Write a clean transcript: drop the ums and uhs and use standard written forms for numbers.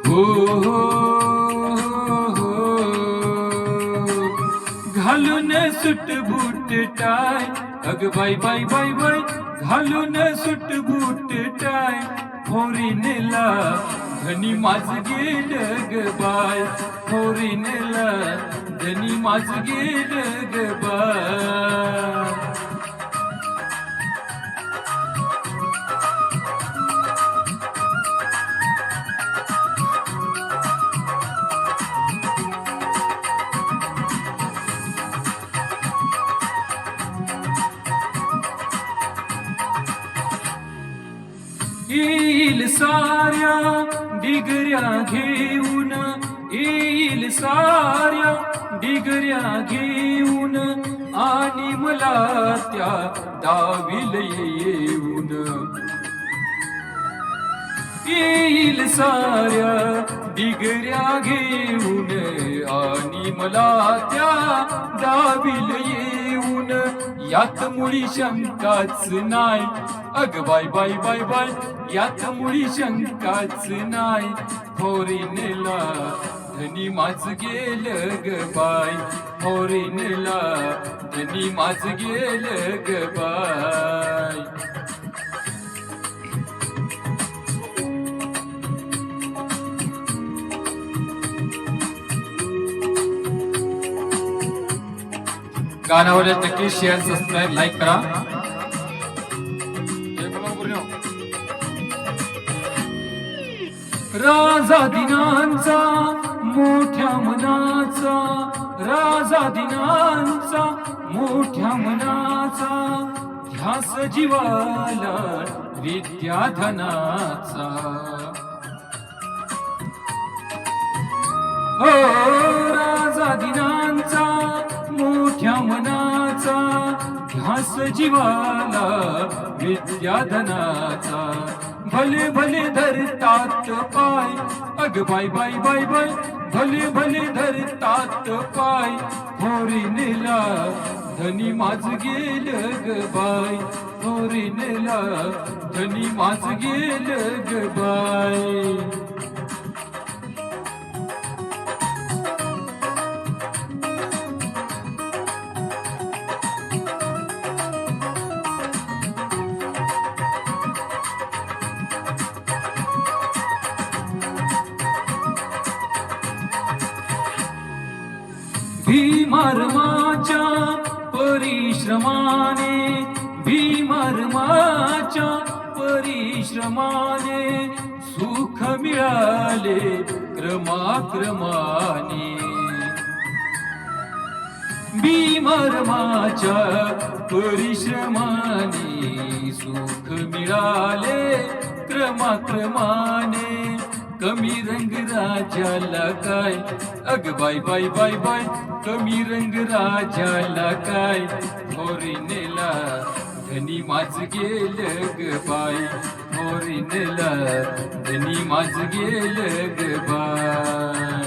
हो हो हो. घालून सुट बूट टाय, अग बाई बाई बाई बाई, घालून सुट बूट टाय, फोरीनेला धनी माझ गेलं ग बाय, फोरीनेला धनी माझ गेलं ग बाय. येईल साऱ्या डिगऱ्या घेऊन, येईल साऱ्या डिगऱ्या घेऊन, आणि मला त्या दाविल येऊन. येईल साऱ्या डिगऱ्या घेऊन, आणि मला त्या दाविल येऊन. यात मुळी शंकाच नाय, अग बाय बाय बाय बाय, यात मुळी शंकाच नाय, फोरीनेला धनी माझ गेलं ग बाय, फोरीनेला धनी माझ गेलं ग बाय. गाणं आवडलं नक्की शेअर, सबस्क्राईब, लाईक करा. राजा दिनांचा मोठ्या मनाचा, राजा दिनांचा मोठ्या मनाचा, ध्यास जीवाला विद्याधनाचा. हो राजा दिनांचा मोठ्या मनाचा, ध्यास जीवाला विद्याधनाचा. भले भले धरतात पाय, अग बाय बाय बाय बाय, भले भले धरतात पाय, फोरीनेला धनी माझ गेलं ग बाय, फोरीनेला धनी माझ गेलं ग बाय. भीमारमाच्या परिश्रमाने, भीमारमाच्या परिश्रमाने, सुख मिळाले क्रमाक्रमाने. भीमारमाच्या परिश्रमाने, सुख मिळाले क्रमाक्रमाने. कमी रंग राजाला काय, अग बाय बाय बाय बाय, कमी रंग राजाला काय, फोरीनेला धनी माझ गेलं ग बाय, फोरीनेला धनी माझ गेलं ग बाय.